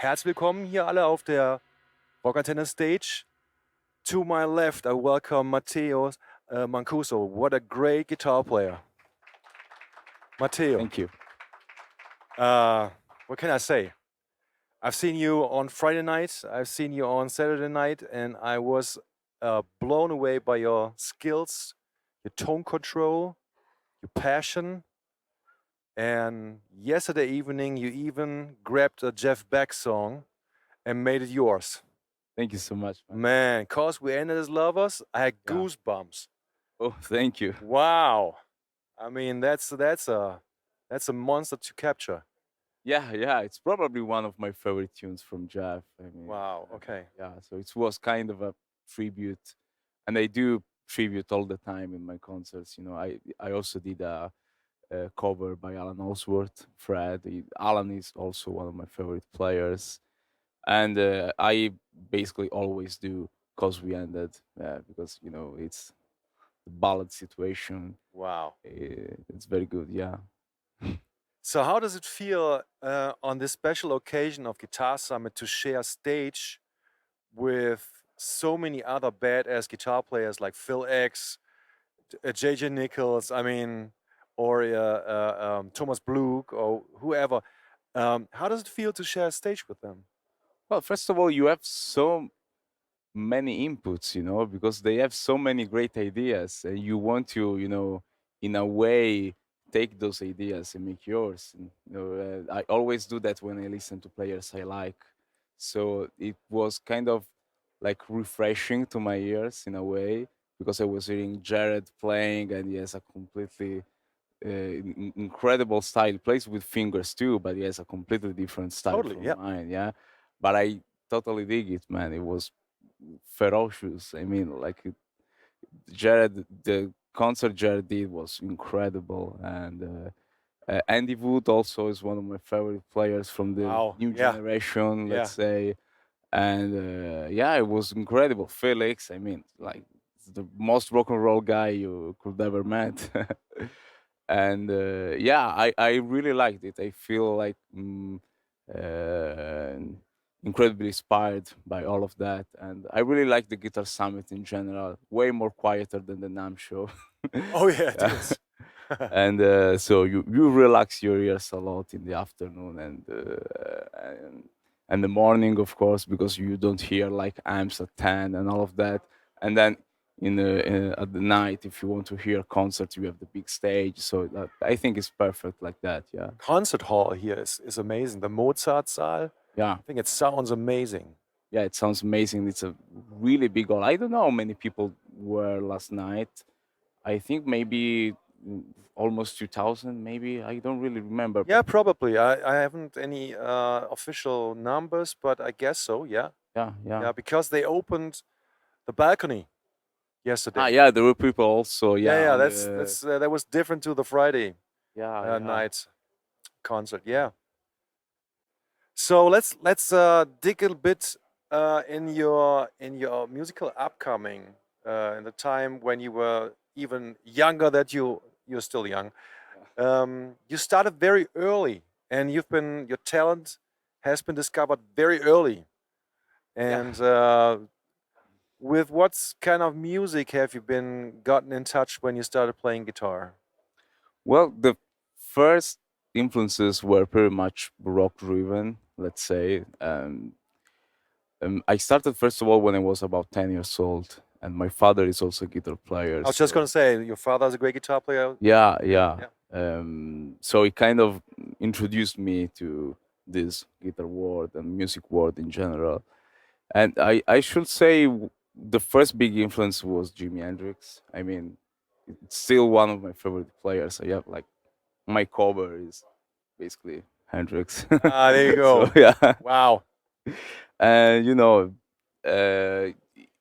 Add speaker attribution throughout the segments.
Speaker 1: Herzlich willkommen hier alle auf der Rock Antenne Stage. To my left, I welcome Matteo Mancuso. What a great guitar player. Matteo,
Speaker 2: Thank you.
Speaker 1: what can I say? I've seen you on Friday night, I've seen you on Saturday night, and I was blown away by your skills, your tone control, your passion. And yesterday evening, you even grabbed a Jeff Beck song and made it yours.
Speaker 2: Thank you so much, man.
Speaker 1: Man, cause we ended as lovers, I had
Speaker 2: Yeah.
Speaker 1: goosebumps.
Speaker 2: Oh, thank you.
Speaker 1: Wow. I mean, that's a monster to capture.
Speaker 2: Yeah, it's probably one of my favorite tunes from Jeff. I mean,
Speaker 1: Wow. Okay.
Speaker 2: yeah, so it was kind of a tribute, and I do tribute all the time in my concerts. You know, I also did a cover by Alan Holdsworth, Fred. Alan is also one of my favorite players, and I basically always do "Cause We Ended" because you know it's the ballad situation.
Speaker 1: Wow.
Speaker 2: It's very good, yeah.
Speaker 1: So how does it feel on this special occasion of Guitar Summit to share stage with so many other badass guitar players like Phil X, JJ Nichols, I mean, or Thomas Blug or whoever. How does it feel to share stage with them?
Speaker 2: Well, first of all, you have so many inputs, you know, because they have so many great ideas, and you want to, you know, in a way, take those ideas and make yours. And, you know, I always do that when I listen to players I like. So it was kind of like refreshing to my ears in a way because I was hearing Jared playing, and he has a completely incredible style. He plays with fingers too, but he has a completely different style
Speaker 1: Totally,
Speaker 2: from
Speaker 1: yeah.
Speaker 2: mine. Yeah, but I totally dig it, man. It was ferocious. I mean, like Jared, the concert Jared did was incredible, and Andy Wood also is one of my favorite players from the
Speaker 1: Wow,
Speaker 2: new
Speaker 1: yeah,
Speaker 2: generation,
Speaker 1: yeah.
Speaker 2: let's say. And yeah, it was incredible. Felix, I mean, like the most rock and roll guy you could ever met. And yeah, I really liked it. I feel like uh, incredibly inspired by all of that, and I really like the Guitar Summit in general. Way more quieter than the NAM show.
Speaker 1: Oh yeah, it
Speaker 2: Yeah.
Speaker 1: is.
Speaker 2: And so you relax your ears a lot in the afternoon and the morning, of course, because you don't hear like amps at 10 and all of that. And then at the night, if you want to hear concerts, you have the big stage. So I think it's perfect like that. Yeah,
Speaker 1: Concert hall here is amazing. The Mozart Saal,
Speaker 2: yeah,
Speaker 1: I think it sounds amazing.
Speaker 2: yeah. It sounds amazing. It's a really big hall. I don't know how many people were last night. I think maybe almost 2,000. Maybe I don't really remember.
Speaker 1: Yeah, probably. I haven't any official numbers, but I guess so. Yeah,
Speaker 2: Yeah.
Speaker 1: yeah, because they opened the balcony yesterday.
Speaker 2: Yeah, there were people also.
Speaker 1: Yeah,
Speaker 2: Yeah,
Speaker 1: yeah,
Speaker 2: on
Speaker 1: that's that was different to the Friday
Speaker 2: yeah.
Speaker 1: night concert. Yeah. So let's dig a bit in your musical upcoming in the time when you were even younger. That you're still young. You started very early, and your talent has been discovered very early. And with what kind of music have you been gotten in touch when you started playing guitar?
Speaker 2: Well, the first influences were pretty much rock driven, let's say. I started first of all when I was about 10 years old, and my father is also a guitar player.
Speaker 1: I was just
Speaker 2: So
Speaker 1: gonna say your father's a great guitar player.
Speaker 2: yeah.
Speaker 1: Yeah.
Speaker 2: So he kind of introduced me to this guitar world and music world in general. And I should say the first big influence was Jimi Hendrix. I mean, it's still one of my favorite players. I have like my cover is basically Hendrix.
Speaker 1: Ah, there you
Speaker 2: So
Speaker 1: go.
Speaker 2: yeah,
Speaker 1: Wow.
Speaker 2: and you know, uh,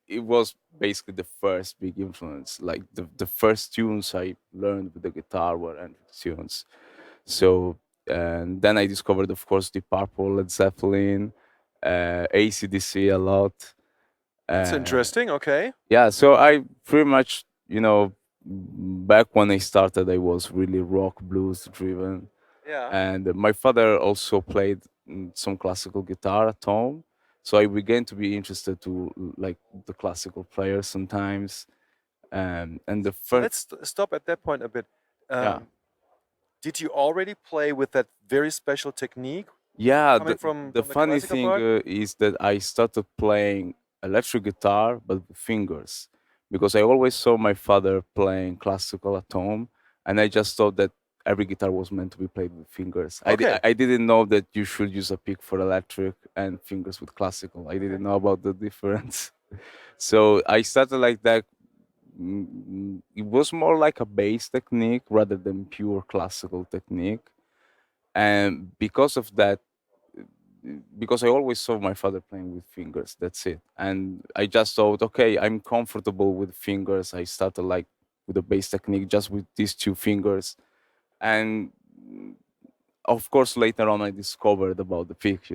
Speaker 2: it was basically the first big influence. Like the first tunes I learned with the guitar were Hendrix tunes. So and then I discovered, of course, Deep Purple, Led Zeppelin, AC/DC a lot.
Speaker 1: That's interesting. Okay.
Speaker 2: Yeah, so I pretty much, you know, back when I started, I was really rock blues driven.
Speaker 1: Yeah.
Speaker 2: And my father also played some classical guitar at home. So I began to be interested to like the classical players sometimes. And the
Speaker 1: So
Speaker 2: first,
Speaker 1: let's stop at that point a bit.
Speaker 2: yeah,
Speaker 1: Um, did you already play with that very special technique
Speaker 2: yeah.
Speaker 1: coming
Speaker 2: The
Speaker 1: from the
Speaker 2: funny
Speaker 1: classical
Speaker 2: thing
Speaker 1: part?
Speaker 2: is that I started playing electric guitar, but with fingers, because I always saw my father playing classical at home, and I just thought that every guitar was meant to be played with fingers.
Speaker 1: Okay.
Speaker 2: I didn't know that you should use a pick for electric and fingers with classical. I
Speaker 1: Okay.
Speaker 2: didn't know about the difference. So I started like that. It was more like a bass technique rather than pure classical technique. And because of that, because I always saw my father playing with fingers, that's it. And I just thought, okay, I'm comfortable with fingers. I started like with a bass technique just with these two fingers. And of course, later on, I discovered about the pick,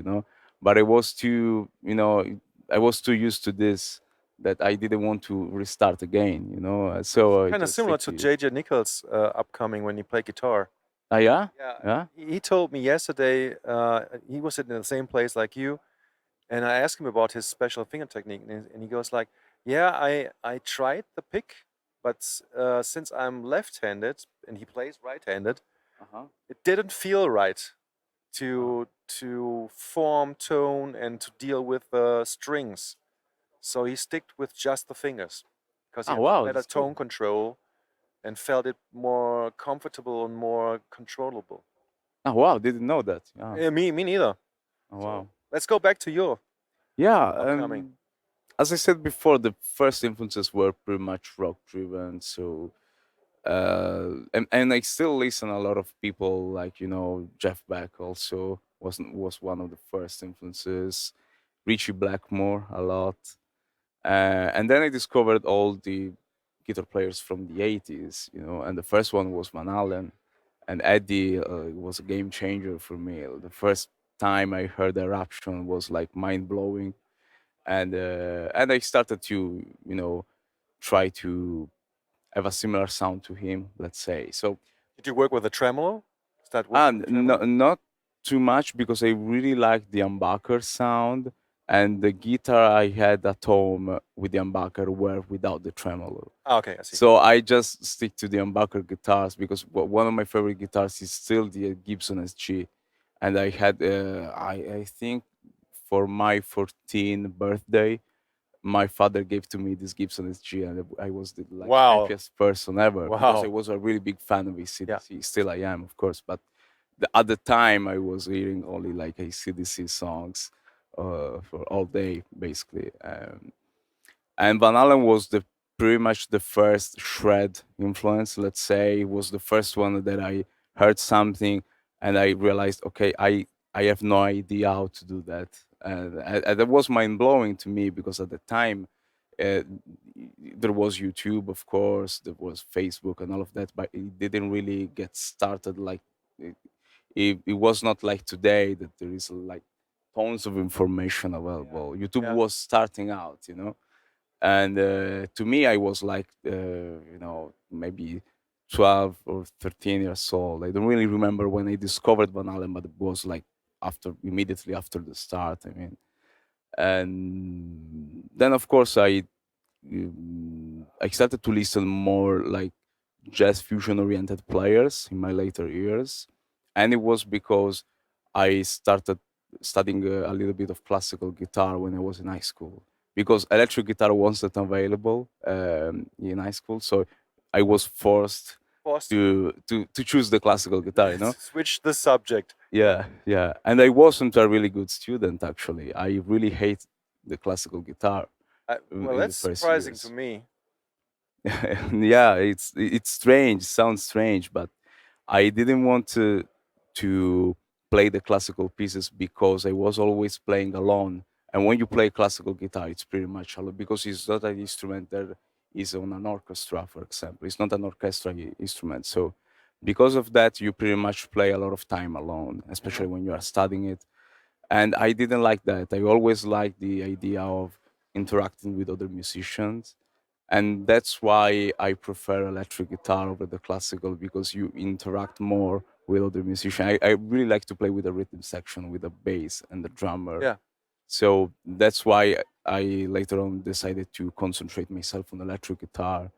Speaker 2: but I was too, I was too used to this that I didn't want to restart again.
Speaker 1: It's
Speaker 2: So I
Speaker 1: kind of
Speaker 2: just
Speaker 1: similar
Speaker 2: stick
Speaker 1: to
Speaker 2: to it.
Speaker 1: JJ Nichols' upcoming when he played guitar.
Speaker 2: Ah, yeah?
Speaker 1: Yeah,
Speaker 2: Yeah?
Speaker 1: he told me yesterday he was sitting in the same place like you, and I asked him about his special finger technique, and he goes like, "Yeah, I tried the pick, but since I'm left-handed and he plays right-handed,
Speaker 2: Uh-huh.
Speaker 1: it didn't feel right
Speaker 2: Uh,
Speaker 1: to form tone and to deal with strings. So he sticked with just the fingers because he
Speaker 2: oh,
Speaker 1: had
Speaker 2: wow,
Speaker 1: better
Speaker 2: that's cool.
Speaker 1: tone control and felt it more comfortable and more controllable."
Speaker 2: Oh, wow, didn't know that. Yeah.
Speaker 1: Me neither.
Speaker 2: Oh,
Speaker 1: So
Speaker 2: wow.
Speaker 1: let's go back to your
Speaker 2: Yeah,
Speaker 1: upcoming.
Speaker 2: as I said before, the first influences were pretty much rock driven. So, and I still listen a lot of people like Jeff Beck also was one of the first influences. Richie Blackmore a lot, and then I discovered all the guitar players from the '80s. And the first one was Van Halen, and Eddie was a game changer for me. The first time I heard Eruption was like mind blowing, and I started to try to have a similar sound to him, let's say. So,
Speaker 1: Did you work with a tremolo? Start working with
Speaker 2: and
Speaker 1: a tremolo?
Speaker 2: not too much because I really like the humbucker sound, and the guitar I had at home with the humbucker were without the tremolo.
Speaker 1: Ah, okay, I see.
Speaker 2: So I just stick to the humbucker guitars because one of my favorite guitars is still the Gibson SG, and I had I think for my 14th birthday my father gave to me this Gibson SG, and I was the like
Speaker 1: Wow.
Speaker 2: happiest person ever because I
Speaker 1: Wow.
Speaker 2: was a really big fan of
Speaker 1: Yeah.
Speaker 2: AC/DC. Still, I am, of course, but at the time I was hearing only like AC/DC songs for all day, basically. And Van Halen was the pretty much the first shred influence. Let's say was the first one that I heard something, and I realized, okay, I have no idea how to do that, and that was mind blowing to me because at the time. Uh, there was YouTube, of course, there was Facebook and all of that, but it didn't really get started like it was not like today that there is like tons of information
Speaker 1: Yeah.
Speaker 2: available. YouTube
Speaker 1: Yeah.
Speaker 2: was starting out. And to me I was like maybe 12 or 13 years old. I don't really remember when I discovered Van Halen, but it was like immediately after the start, I mean. And then of course I started to listen more like jazz fusion oriented players in my later years, and it was because I started studying a little bit of classical guitar when I was in high school, because electric guitar wasn't available in high school, so I was forced
Speaker 1: Forced
Speaker 2: to choose the classical guitar.
Speaker 1: to switch the subject.
Speaker 2: Yeah, yeah, and I wasn't a really good student actually. I really hate the classical guitar
Speaker 1: Well,
Speaker 2: in the
Speaker 1: that's
Speaker 2: first
Speaker 1: surprising to
Speaker 2: years.
Speaker 1: me.
Speaker 2: Yeah, it's strange, sounds strange, but I didn't want to play the classical pieces because I was always playing alone. And when you play classical guitar, it's pretty much alone because it's not an instrument that is on an orchestra, for example. It's not an orchestra instrument. So because of that, you pretty much play a lot of time alone, especially
Speaker 1: Mhm.
Speaker 2: when you are studying it. And I didn't like that. I always liked the idea of interacting with other musicians, and that's why I prefer electric guitar over the classical, because you interact more with other musicians. I really like to play with the rhythm section, with the bass and the drummer.
Speaker 1: Yeah.
Speaker 2: So that's why I later on decided to concentrate myself on electric guitar.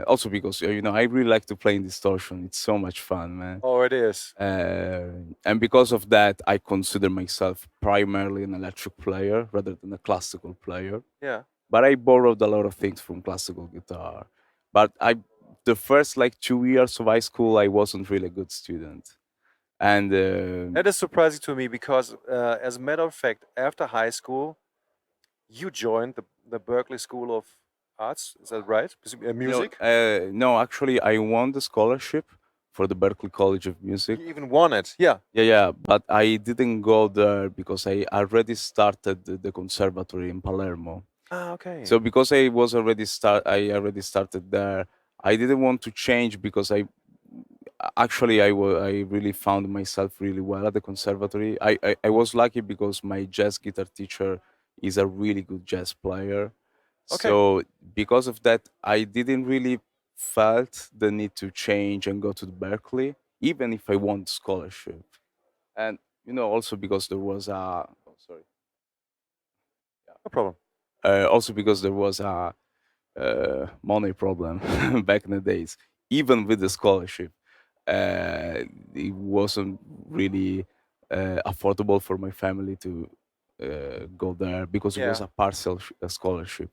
Speaker 2: Also because I really like to play in distortion. It's so much fun, man.
Speaker 1: Oh, it is.
Speaker 2: And because of that, I consider myself primarily an electric player rather than a classical player.
Speaker 1: Yeah.
Speaker 2: But I borrowed a lot of things from classical guitar. But the first like 2 years of high school, I wasn't really a good student, and
Speaker 1: That is surprising to me because, as a matter of fact, after high school, you joined the Berkeley School of Arts. Is that right? Music.
Speaker 2: no, actually, I won the scholarship for the Berklee College of Music.
Speaker 1: You even won it. Yeah.
Speaker 2: Yeah, but I didn't go there because I already started the conservatory in Palermo.
Speaker 1: Ah, okay.
Speaker 2: So because I already started there. I didn't want to change because I really found myself really well at the conservatory. I was lucky because my jazz guitar teacher is a really good jazz player.
Speaker 1: Okay.
Speaker 2: So because of that, I didn't really felt the need to change and go to Berkeley, even if I want scholarship. And also because there was a sorry,
Speaker 1: No problem.
Speaker 2: also because there was a money problem back in the days. Even with the scholarship, it wasn't really affordable for my family to go there because it was
Speaker 1: Yeah.
Speaker 2: a partial scholarship.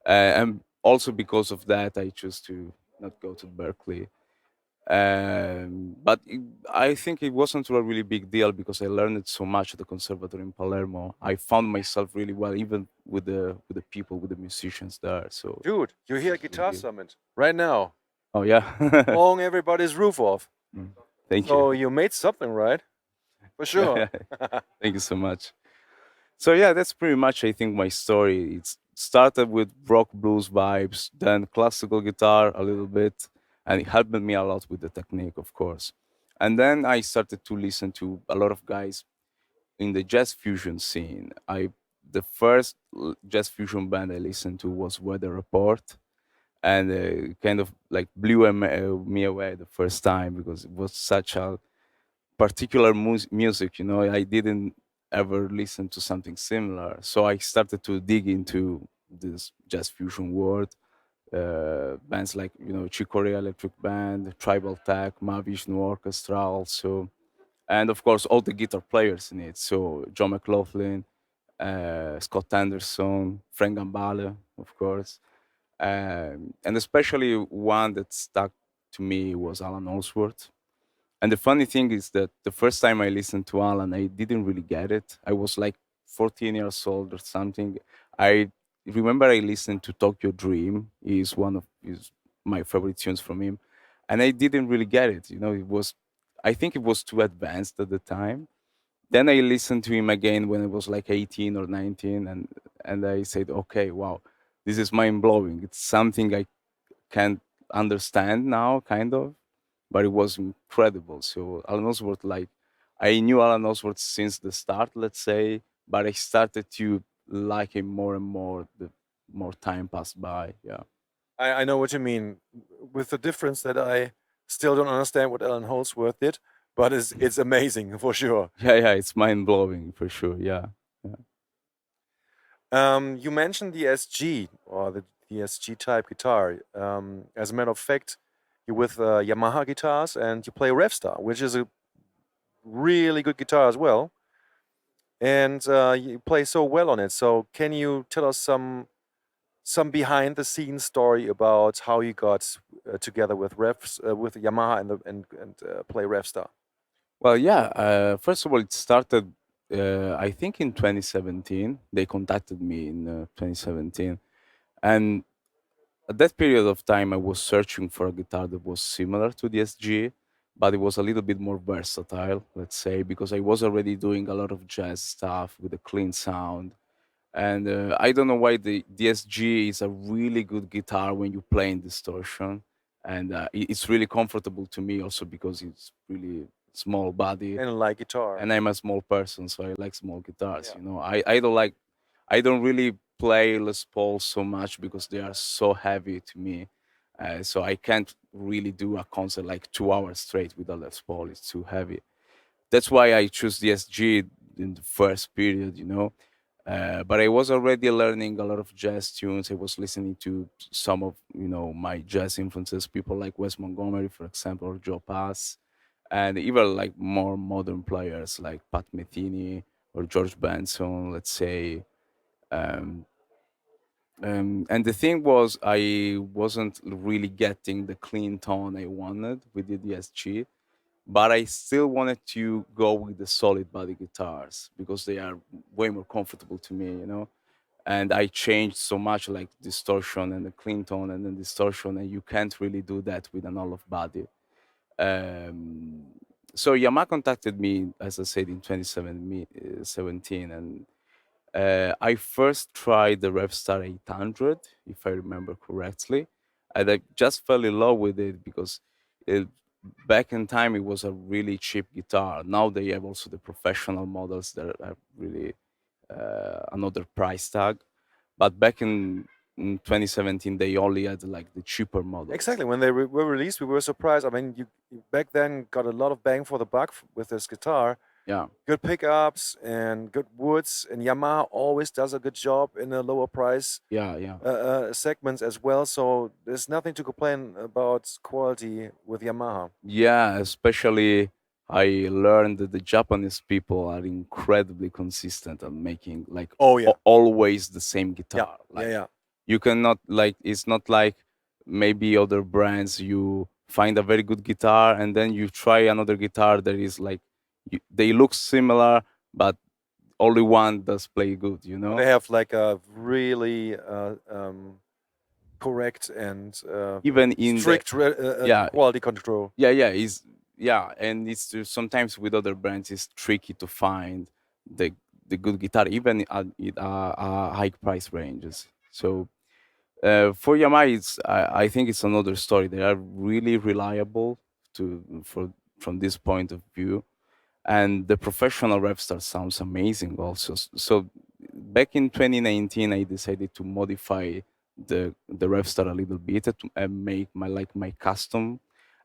Speaker 2: And also because of that, I chose to not go to Berkeley. But I think it wasn't a really big deal because I learned so much at the conservatory in Palermo. I found myself really well, even with the people, with the musicians there. So
Speaker 1: Dude, you're
Speaker 2: it
Speaker 1: here
Speaker 2: was
Speaker 1: at
Speaker 2: really
Speaker 1: Guitar
Speaker 2: good.
Speaker 1: Summit right now,
Speaker 2: Oh yeah.
Speaker 1: blowing everybody's roof off.
Speaker 2: Mm. Thank you.
Speaker 1: So you made something right, for sure.
Speaker 2: Thank you so much. So yeah, that's pretty much I think my story. It started with rock blues vibes, then classical guitar a little bit, and it helped me a lot with the technique, of course. And then I started to listen to a lot of guys in the jazz fusion scene. The first jazz fusion band I listened to was Weather Report, and kind of like blew me away the first time because it was such a particular music. I didn't ever listen to something similar, so I started to dig into this jazz fusion world. Bands like Chicoria Electric Band, Tribal Tech, Mahavishnu Orchestra, also, and of course all the guitar players in it. So John McLaughlin, Scott Anderson, Frank Gambale, of course, and especially one that stuck to me was Alan Holdsworth. And the funny thing is that the first time I listened to Alan, I didn't really get it. I was like 14 years old or something. I remember I listened to Tokyo Dream. Is one of my favorite tunes from him, and I didn't really get it. I think it was too advanced at the time. Then I listened to him again when I was like 18 or 19, and I said, okay, wow, this is mind blowing. It's something I can't understand now, kind of, but it was incredible. So Alan Osborne, like, I knew Alan Osborne since the start, let's say, but I started to like him more and more the more time passed by. Yeah,
Speaker 1: I know what you mean, with the difference that I still don't understand what Alan Holdsworth did, but it's amazing for sure.
Speaker 2: yeah, it's mind blowing for sure. Yeah, yeah.
Speaker 1: You mentioned the SG or the SG type guitar. As a matter of fact, you're with Yamaha guitars and you play Revstar, which is a really good guitar as well. And you play so well on it. So can you tell us some behind the scenes story about how you got together with with Yamaha and play Revstar?
Speaker 2: Well, yeah. First of all, it started. I think in 2017. They contacted me in 2017, and at that period of time, I was searching for a guitar that was similar to the SG, but it was a little bit more versatile, let's say, because I was already doing a lot of jazz stuff with a clean sound. And I don't know why the SG is a really good guitar when you play in distortion. And it's really comfortable to me also because it's really small body
Speaker 1: And like guitar.
Speaker 2: and I'm a small person, so I like small guitars.
Speaker 1: Yeah.
Speaker 2: I don't really play Les Paul so much because they are so heavy to me. So I can't really do a concert like 2 hours straight with a Les Paul. It's too heavy. That's why I choose the SG in the first period, you know. But I was already learning a lot of jazz tunes. I was listening to some of my jazz influences, people like Wes Montgomery, for example, or Joe Pass, and even like more modern players like Pat Metheny or George Benson, let's say. Um, and the thing was, I wasn't really getting the clean tone I wanted with the DSG, but I still wanted to go with the solid body guitars because they are way more comfortable to me, And I changed so much, like distortion and the clean tone and then distortion, and you can't really do that with an all of body. Um, so Yamaha contacted me, as I said, in 2017, and I first tried the Revstar 800, if I remember correctly, and I just fell in love with it because it, back in time it was a really cheap guitar. Now they have also the professional models that are really another price tag, but back in 2017 they only had like the cheaper models.
Speaker 1: Exactly. When they were released, we were surprised. I mean, you back then got a lot of bang for the buck with this guitar.
Speaker 2: Yeah.
Speaker 1: Good pickups and good woods, and Yamaha always does a good job in the lower price
Speaker 2: Yeah, yeah.
Speaker 1: segments as well. So there's nothing to complain about quality with Yamaha.
Speaker 2: Yeah, especially I learned that the Japanese people are incredibly consistent on making like
Speaker 1: Oh yeah,
Speaker 2: always the same
Speaker 1: yeah,
Speaker 2: guitar.
Speaker 1: yeah,
Speaker 2: Like
Speaker 1: yeah.
Speaker 2: you cannot like it's not like maybe other brands you find a very good guitar and then you try another guitar that is like they look similar but only one does play good, you
Speaker 1: But
Speaker 2: know?
Speaker 1: they have like a really correct and
Speaker 2: Even in the
Speaker 1: strict
Speaker 2: yeah,
Speaker 1: quality control.
Speaker 2: yeah, is yeah, and it's sometimes with other brands it's tricky to find the the good guitar even at high price ranges. So for Yamaha, I think it's another story. They are really reliable for from this point of view, and the professional Revstar sounds amazing also. So back in 2019, I decided to modify the Revstar a little bit to make my custom,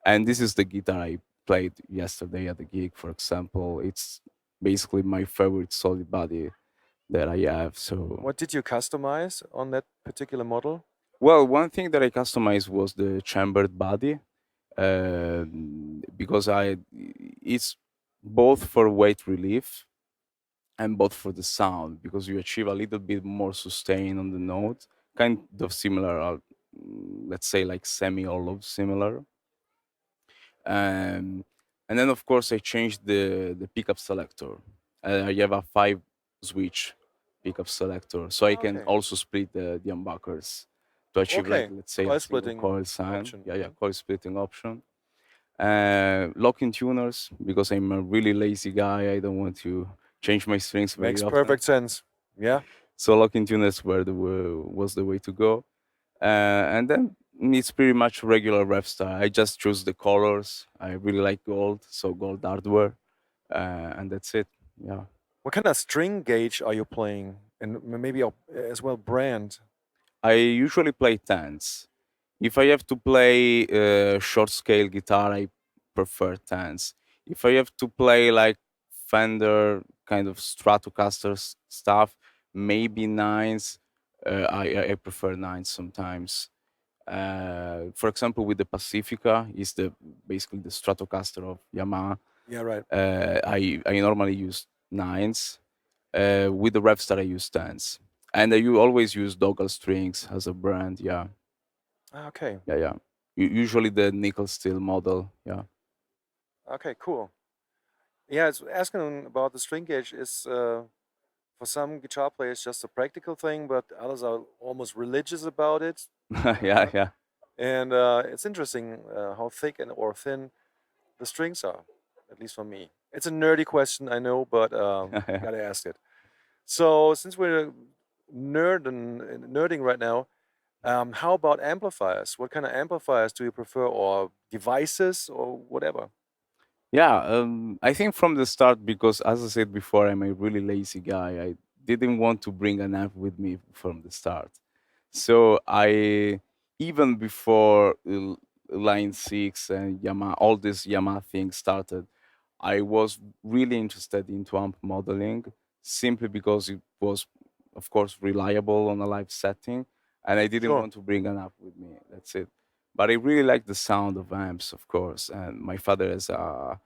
Speaker 2: and this is the guitar I played yesterday at the gig. For example, it's basically my favorite solid body that I have. So
Speaker 1: What did you customize on that particular model?
Speaker 2: well, one thing that I customized was the chambered body, because it's both for weight relief and both for the sound because you achieve a little bit more sustain on the note, kind of similar, let's say like semi olive similar. Um, and then of course I changed the pickup selector. I have a 5 switch pickup selector, so I
Speaker 1: Ah,
Speaker 2: can
Speaker 1: okay.
Speaker 2: also split the humbuckers to achieve like
Speaker 1: Okay.
Speaker 2: let's say a
Speaker 1: Coil
Speaker 2: single
Speaker 1: splitting
Speaker 2: coil sign.
Speaker 1: option.
Speaker 2: Yeah, yeah,
Speaker 1: Mhm.
Speaker 2: coil splitting option. Locking tuners because I'm a really lazy guy. I don't want to change my strings very
Speaker 1: Makes
Speaker 2: often.
Speaker 1: perfect sense. Yeah.
Speaker 2: So locking tuners was the way to go. And then it's pretty much regular rep style. I just choose the colors. I really like gold, so gold hardware, and that's it. Yeah,
Speaker 1: What kind of string gauge are you playing? And maybe as well brand.
Speaker 2: I usually play tens. If I have to play short scale guitar, I prefer tens. If I have to play like Fender kind of Stratocaster stuff, maybe nines. I prefer nines sometimes. For example, with the Pacifica, is the basically the Stratocaster of Yamaha.
Speaker 1: Yeah, right.
Speaker 2: I normally use nines. With the Revstar, I use tens, and you always use Doggle strings as a brand. Yeah,
Speaker 1: Ah, okay.
Speaker 2: yeah, yeah. Usually the nickel steel model. Yeah,
Speaker 1: Okay, cool. Yeah, it's asking about the string gauge is for some guitar players just a practical thing, but others are almost religious about it.
Speaker 2: yeah, yeah.
Speaker 1: And it's interesting how thick and or thin the strings are, at least for me. It's a nerdy question, I know, but gotta ask it. So since we're nerding right now, how about amplifiers? What kind of amplifiers do you prefer, or devices, or whatever?
Speaker 2: Yeah, I think from the start, because as I said before, I'm a really lazy guy. I didn't want to bring an amp with me from the start. So I even before Line 6 and Yamaha, all this Yamaha thing started, I was really interested into amp modeling simply because it was, of course, reliable on a live setting, and I didn't
Speaker 1: Sure.
Speaker 2: want to bring an amp with me. That's it. But I really like the sound of amps, of course, and my father has a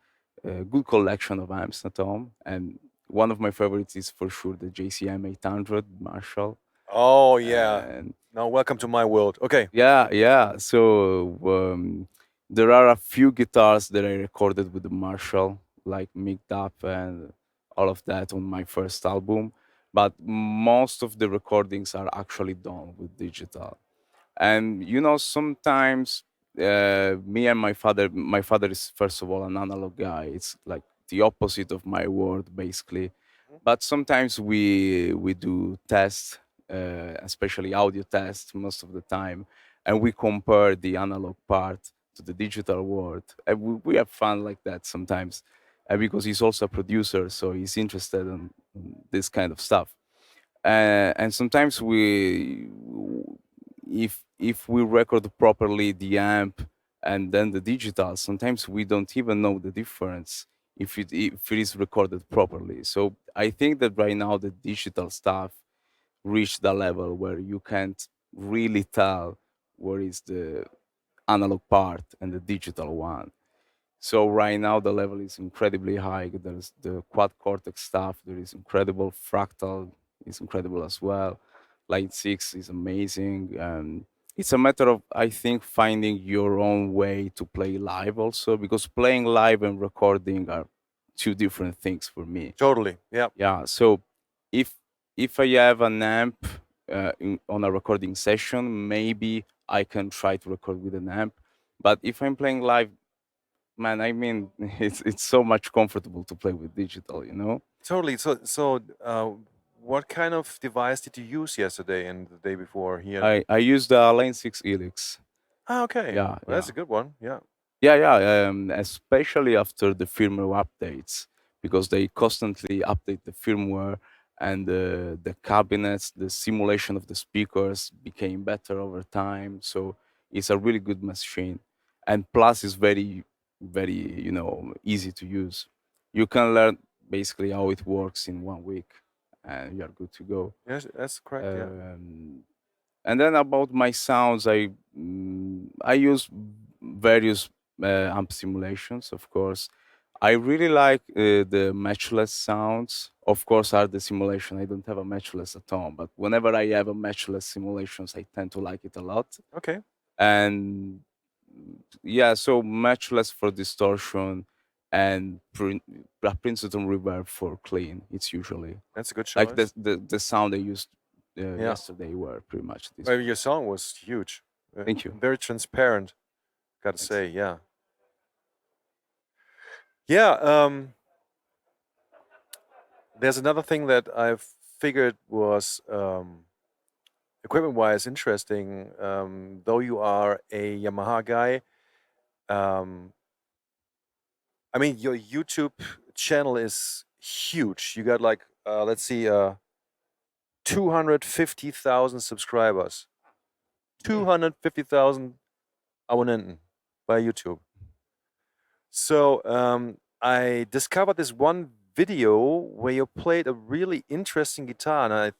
Speaker 2: good collection of amps at home, and one of my favorites is for sure the JCM 800 Marshall.
Speaker 1: Oh yeah.
Speaker 2: And
Speaker 1: Now welcome to my world. Okay.
Speaker 2: yeah, yeah. So there are a few guitars that I recorded with the Marshall, like mixed up and all of that on my first album. But most of the recordings are actually done with digital. And sometimes me and my father is first of all an analog guy. It's like the opposite of my world, basically.
Speaker 1: Mhm.
Speaker 2: But sometimes we do tests, especially audio tests, most of the time, and we compare the analog part to the digital world, and we have fun like that sometimes, because he's also a producer, so he's interested in this kind of stuff. And sometimes if we record properly the amp and then the digital, sometimes we don't even know the difference if it is recorded properly. So I think that right now the digital stuff reached the level where you can't really tell what is the analog part and the digital one. So right now the level is incredibly high. There's the quad cortex stuff. There is incredible fractal is incredible as well. Line 6 is amazing. It's a matter of, I think, finding your own way to play live also, because playing live and recording are two different things for me.
Speaker 1: Totally. Yeah.
Speaker 2: Yeah. So if if I have an amp on a recording session, maybe I can try to record with an amp. But if I'm playing live, man, I mean, it's so much comfortable to play with digital, you know.
Speaker 1: Totally. What kind of device did you use yesterday and the day before here?
Speaker 2: I use the Lane 6 Helix.
Speaker 1: Ah, okay.
Speaker 2: Yeah,
Speaker 1: Well, that's
Speaker 2: yeah,
Speaker 1: a good one. Yeah.
Speaker 2: yeah, yeah. Especially after the firmware updates, because they constantly update the firmware, and the cabinets, the simulation of the speakers became better over time. So it's a really good machine, and plus it's very, very easy to use. You can learn basically how it works in 1 week, and you're good to go.
Speaker 1: Yes, that's correct. Yeah.
Speaker 2: Um, and then about my sounds, I use various amp simulations, of course. I really like the matchless sounds. Of course, are the simulation. I don't have a matchless at home, but whenever I have a matchless simulations, I tend to like it a lot.
Speaker 1: Okay.
Speaker 2: And yeah, so matchless for distortion, and Princeton reverb for clean. It's usually
Speaker 1: That's a good
Speaker 2: like
Speaker 1: choice.
Speaker 2: the sound I used
Speaker 1: Yeah.
Speaker 2: yesterday were pretty much this
Speaker 1: Well,
Speaker 2: one.
Speaker 1: your song was huge.
Speaker 2: Thank you.
Speaker 1: Very transparent, gotta
Speaker 2: Thanks.
Speaker 1: say. Yeah. Yeah. There's another thing that I figured was equipment-wise interesting. Though you are a Yamaha guy, um, I mean your YouTube channel is huge. You got like let's see, 250,000 subscribers. 250,000 Abonnenten bei YouTube. So I discovered this one video where you played a really interesting guitar, and I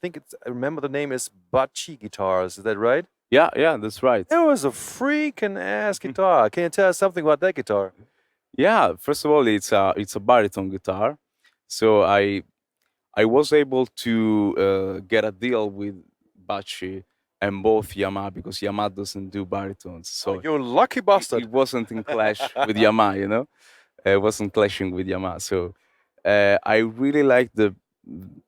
Speaker 1: remember the name is Bachi Guitars. Is that right?
Speaker 2: Yeah, yeah, that's right.
Speaker 1: It was a freaking ass guitar. Can you tell us something about that guitar?
Speaker 2: Yeah, first of all, it's a baritone guitar, so I was able to get a deal with Bachi and both Yamaha, because Yamaha doesn't do baritones,
Speaker 1: Oh,
Speaker 2: so
Speaker 1: you lucky
Speaker 2: it
Speaker 1: bastard.
Speaker 2: wasn't in clash with Yamaha, it wasn't clashing with Yamaha. So I really like the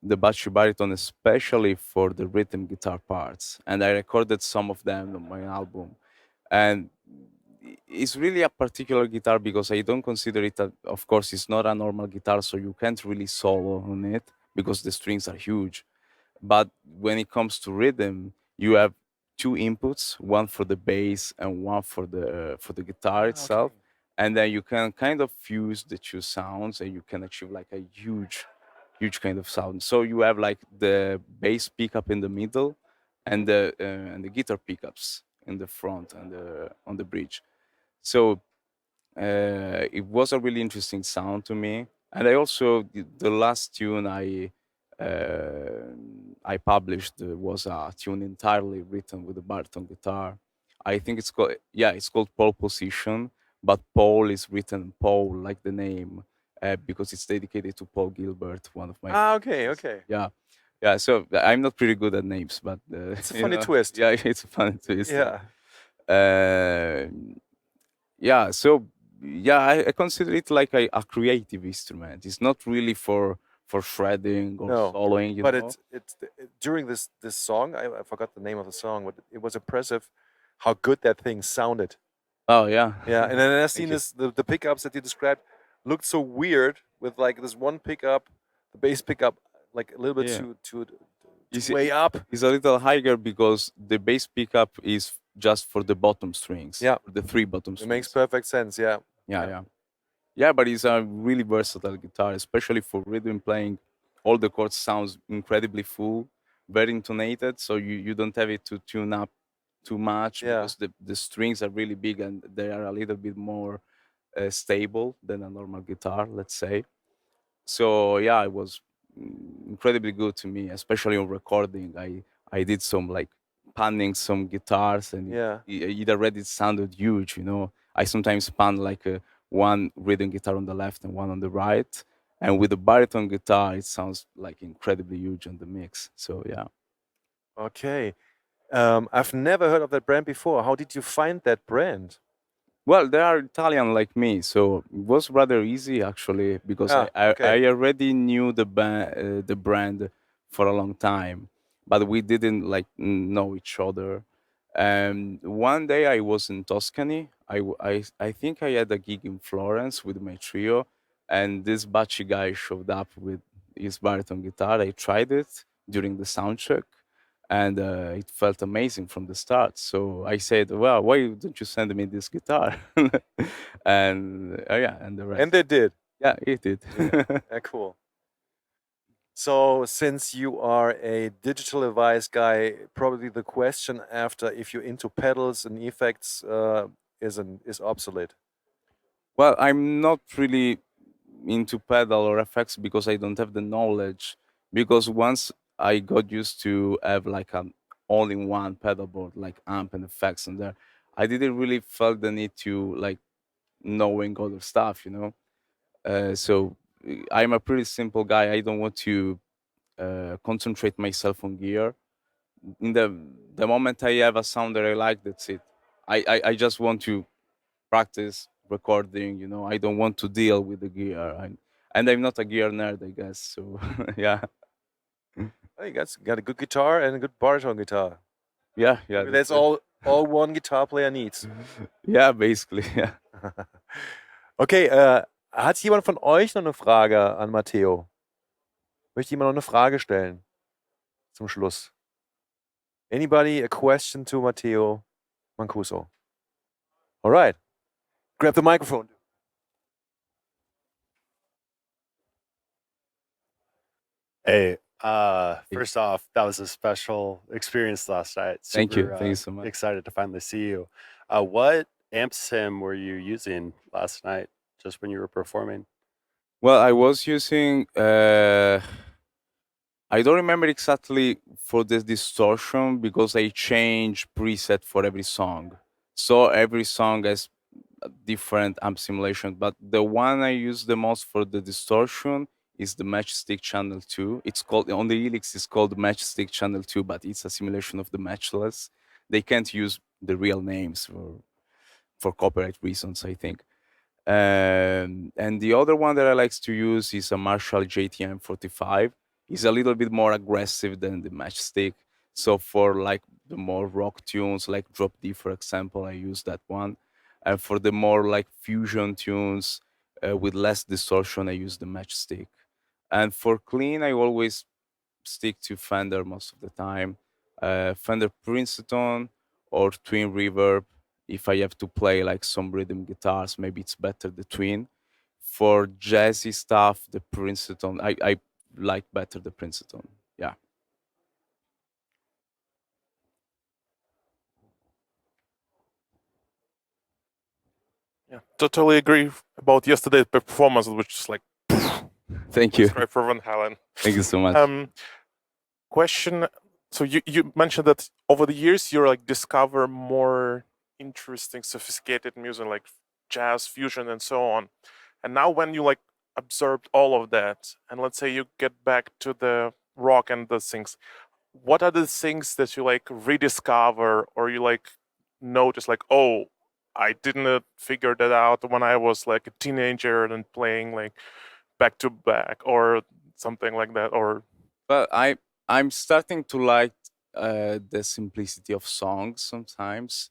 Speaker 2: Bachi baritone, especially for the rhythm guitar parts, and I recorded some of them on my album. And it's really a particular guitar because I don't consider it, of course, it's not a normal guitar, so you can't really solo on it because the strings are huge. But when it comes to rhythm, you have two inputs, one for the bass and one for the guitar
Speaker 1: Ah, okay.
Speaker 2: itself, and then you can kind of fuse the two sounds, and you can achieve like a huge kind of sound. So you have like the bass pickup in the middle, and the guitar pickups in the front and on the bridge. So it was a really interesting sound to me. And I also the last tune I published was a tune entirely written with a baritone guitar. I think it's called Pole Position, but Paul is written Paul like the name because it's dedicated to Paul Gilbert, one of my
Speaker 1: Ah,
Speaker 2: favorite
Speaker 1: okay,
Speaker 2: guys.
Speaker 1: okay.
Speaker 2: Yeah, yeah. So I'm not pretty good at names, but
Speaker 1: It's a funny twist.
Speaker 2: yeah, it's a fun twist.
Speaker 1: Yeah.
Speaker 2: Uh, yeah, so yeah, I consider it like a creative instrument. It's not really for shredding or
Speaker 1: No,
Speaker 2: soloing, you
Speaker 1: but
Speaker 2: know.
Speaker 1: during this song, I forgot the name of the song, but it was impressive how good that thing sounded.
Speaker 2: Oh yeah.
Speaker 1: Yeah, and then I've
Speaker 2: Thank
Speaker 1: seen
Speaker 2: you.
Speaker 1: the pickups that you described looked so weird with like this one pickup, the bass pickup, like a little bit
Speaker 2: Yeah.
Speaker 1: too way up.
Speaker 2: It's a little higher because the bass pickup is just for the bottom strings,
Speaker 1: Yeah,
Speaker 2: for the three bottom
Speaker 1: it makes
Speaker 2: strings.
Speaker 1: perfect sense. Yeah,
Speaker 2: Yeah, yeah. Yeah, but it's a really versatile guitar, especially for rhythm playing. All the chords sounds incredibly full, very intonated, so you don't have it to tune up too much
Speaker 1: yeah.
Speaker 2: because the strings are really big and they are a little bit more stable than a normal guitar, let's say. So yeah, it was incredibly good to me, especially on recording. I did some like panning some guitars, and
Speaker 1: Yeah.
Speaker 2: it already sounded huge. You know, I sometimes pan like one rhythm guitar on the left and one on the right, and with the baritone guitar, it sounds like incredibly huge on the mix. So yeah.
Speaker 1: Okay. I've never heard of that brand before. How did you find that brand?
Speaker 2: Well, they are Italian like me, so it was rather easy actually because
Speaker 1: Ah, okay.
Speaker 2: I already knew the brand for a long time, but we didn't like know each other. And one day I was in Tuscany. I think I had a gig in Florence with my trio, and this Bacci guy showed up with his baritone guitar. I tried it during the sound check, and it felt amazing from the start. So I said, "Well, why don't you send me this guitar?" And yeah, and the
Speaker 1: And
Speaker 2: rest.
Speaker 1: they did.
Speaker 2: Yeah, it did.
Speaker 1: Yeah, cool. So, since you are a digital device guy, probably the question after if you're into pedals and effects is obsolete.
Speaker 2: Well, I'm not really into pedal or effects because I don't have the knowledge. Because once I got used to have like an all-in-one pedal board, like amp and effects in there, I didn't really felt the need to like knowing other stuff, you know. So I'm a pretty simple guy. I don't want to concentrate myself on gear. In the moment I have a sound that I like, that's it. I just want to practice recording. You know, I don't want to deal with the gear. And I'm not a gear nerd, I guess. So yeah,
Speaker 1: Oh, you guys got a good guitar and a good baritone guitar.
Speaker 2: yeah, yeah.
Speaker 1: Maybe that's all one guitar player needs.
Speaker 2: Yeah, basically, yeah.
Speaker 1: Okay, hat jemand von euch noch eine Frage an Matteo? Möchte jemand noch eine Frage stellen zum Schluss? Anybody a question to Matteo Mancuso? All right, grab the microphone.
Speaker 3: Hey, first off, that was a special experience last night.
Speaker 2: Thank you.
Speaker 3: Super
Speaker 2: Thank you so much.
Speaker 3: excited to finally see you. What amp sim were you using last night, just when you were performing?
Speaker 2: Well, I was using. I don't remember exactly for the distortion because I change preset for every song. So every song has a different amp simulation, but the one I use the most for the distortion is the Matchstick Channel 2. It's called on the Helix. It's called Matchstick Channel 2, but it's a simulation of the matchless. They can't use the real names for copyright reasons, I think. And the other one that I like to use is a Marshall JTM 45. It's a little bit more aggressive than the Matchstick. So for like the more rock tunes, like Drop D, for example, I use that one. And for the more like fusion tunes with less distortion, I use the Matchstick. And for clean, I always stick to Fender most of the time. Fender Princeton or Twin Reverb. If I have to play like some rhythm guitars, maybe it's better the Twin. For jazzy stuff, the Princeton, I like better the Princeton. Yeah.
Speaker 4: Yeah, totally agree about yesterday's performance, which is like
Speaker 2: Thank you.
Speaker 4: straight for Van Halen.
Speaker 2: Thank you so much.
Speaker 4: Question. So you mentioned that over the years you're like discover more interesting, sophisticated music like jazz, fusion, and so on. And now when you like absorbed all of that, and let's say you get back to the rock and the things, what are the things that you like rediscover or you like notice like, oh, I didn't figure that out when I was like a teenager and playing like back to back or something like that? Or
Speaker 2: But I'm starting to like the simplicity of songs sometimes.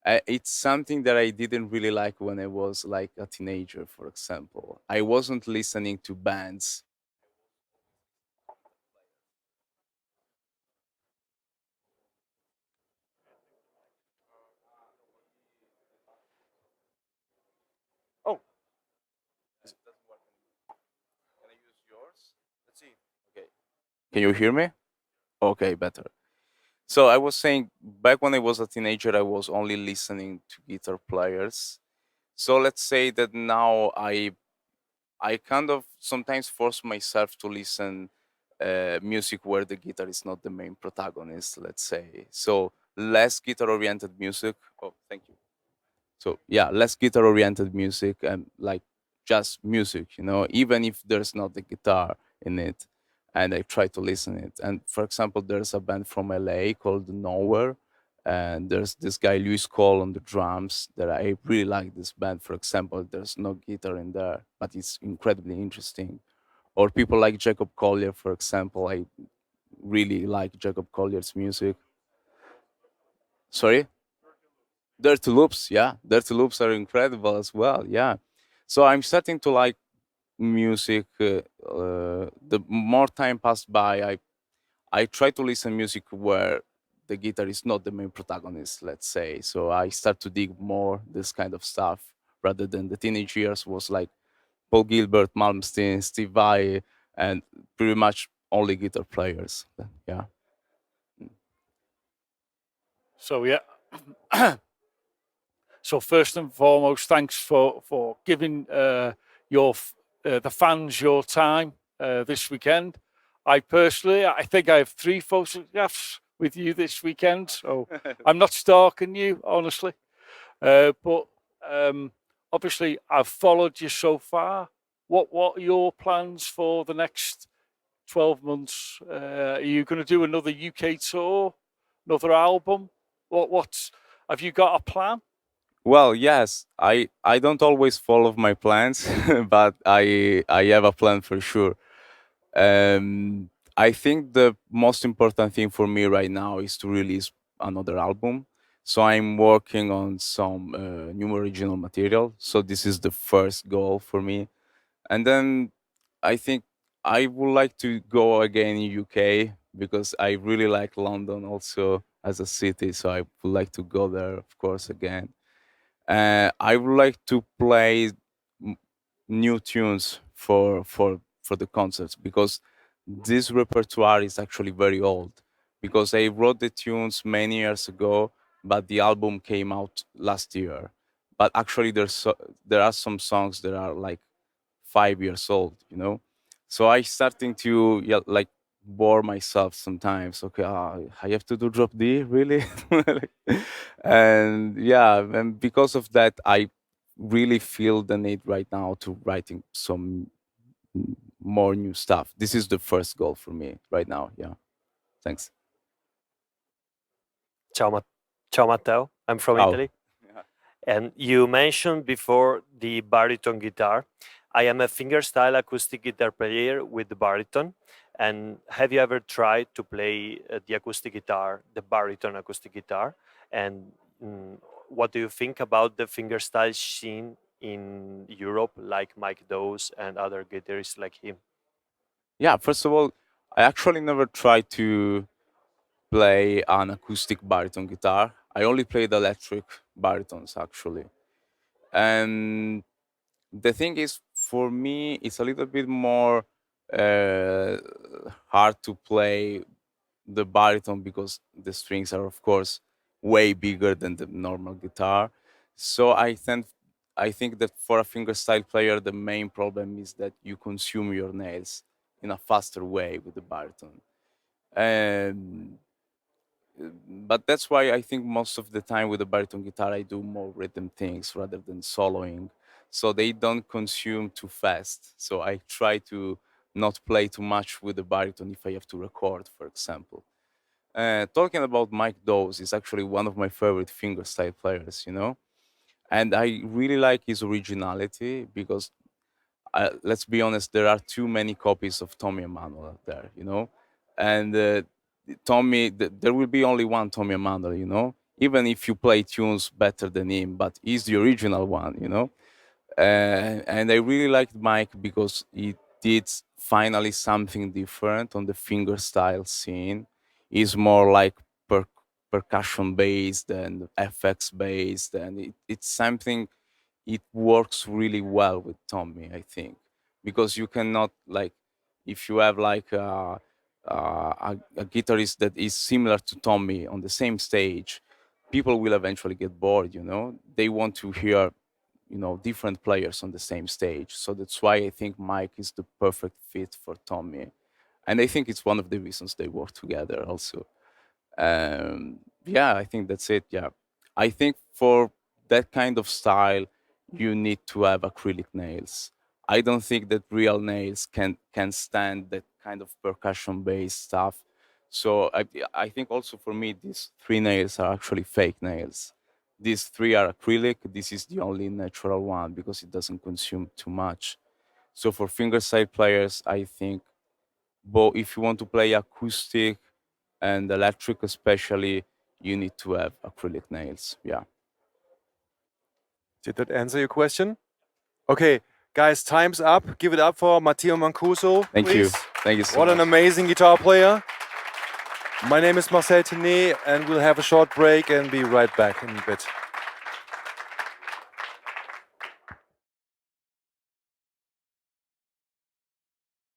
Speaker 2: It's something that I didn't really like when I was like a teenager, for example. I wasn't listening to bands.
Speaker 1: Oh,
Speaker 2: Can I use yours? Let's see. Okay. Can you hear me? Okay, better. So I was saying back when I was a teenager, I was only listening to guitar players. So let's say that now I kind of sometimes force myself to listen music where the guitar is not the main protagonist. Let's say so less guitar oriented music. Oh, thank you. So yeah, less guitar oriented music and like just music, even if there's not the guitar in it. And I try to listen it. And for example, there's a band from LA called Nowhere. And there's this guy Luis Cole on the drums that I really like this band. For example, there's no guitar in there, but it's incredibly interesting. Or people like Jacob Collier, for example. I really like Jacob Collier's music. Sorry? Dirty Loops, yeah. Dirty Loops are incredible as well, yeah. So I'm starting to like music. The more time passed by, I try to listen music where the guitar is not the main protagonist, let's say. So I start to dig more this kind of stuff rather than the teenage years was like Paul Gilbert, Malmsteen, Steve Vai, and pretty much only guitar players. Yeah.
Speaker 5: So yeah. So first and foremost, thanks for giving the fans your time this weekend. I think I have 3 photographs with you this weekend, so I'm not stalking you, honestly. But obviously, I've followed you so far. What are your plans for the next 12 months? Are you going to do another UK tour, another album? What's have you got a plan?
Speaker 2: Well, yes, I don't always follow my plans, but I have a plan for sure. Um, I think the most important thing for me right now is to release another album. So I'm working on some new original material. So this is the first goal for me, and then I think I would like to go again in UK because I really like London also as a city. So I would like to go there, of course, again. I would like to play m- new tunes for the concerts because this repertoire is actually very old. Because I wrote the tunes many years ago, but the album came out last year. But actually, there are some songs that are like 5 years old, So I starting to like bore myself sometimes. Okay, I have to do drop D, really? Like, and yeah, and because of that, I really feel the need right now to writing some more new stuff. This is the first goal for me right now. Yeah, thanks.
Speaker 6: Ciao Matteo, I'm from
Speaker 2: Ciao.
Speaker 6: Italy. And you mentioned before the baritone guitar. I am a fingerstyle acoustic guitar player with the baritone. And have you ever tried to play the acoustic guitar, the baritone acoustic guitar? And what do you think about the fingerstyle scene in Europe, like Mike Dawes and other guitarists like him?
Speaker 2: Yeah, first of all, I actually never tried to play an acoustic baritone guitar. I only played electric baritones actually. And the thing is, for me, it's a little bit more uh, hard to play the baritone because the strings are, of course, way bigger than the normal guitar. So I think that for a fingerstyle player, the main problem is that you consume your nails in a faster way with the baritone. And but that's why I think most of the time with the baritone guitar I do more rhythm things rather than soloing, so they don't consume too fast. So I try to not play too much with the baritone if I have to record, for example. Talking about Mike Dawes is actually one of my favorite fingerstyle players, you know, and I really like his originality because let's be honest, there are too many copies of Tommy Emmanuel out there, you know, and there will be only one Tommy Emmanuel, you know, even if you play tunes better than him, but he's the original one, you know. And I really liked Mike because he did finally something different on the fingerstyle scene. He's more like percussion based and FX based, and it's something it works really well with Tommy, I think, because you cannot like if you have like a guitarist that is similar to Tommy on the same stage, people will eventually get bored. You know, they want to hear different players on the same stage. So that's why I think Mike is the perfect fit for Tommy, and I think it's one of the reasons they work together also. Yeah, I think that's it. Yeah, I think for that kind of style, you need to have acrylic nails. I don't think that real nails can stand that kind of percussion based stuff. So I think also for me these three nails are actually fake nails. These three are acrylic. This is the only natural one because it doesn't consume too much. So for fingerstyle players, I think both if you want to play acoustic and electric especially, you need to have acrylic nails. Yeah.
Speaker 1: Did that answer your question? Okay, guys, time's up. Give it up for Matteo Mancuso,
Speaker 2: Thank
Speaker 1: please.
Speaker 2: you. Thank you so
Speaker 1: What
Speaker 2: much.
Speaker 1: an amazing guitar player. My name is Marcel Tenet, and we'll have a short break and be right back in a bit.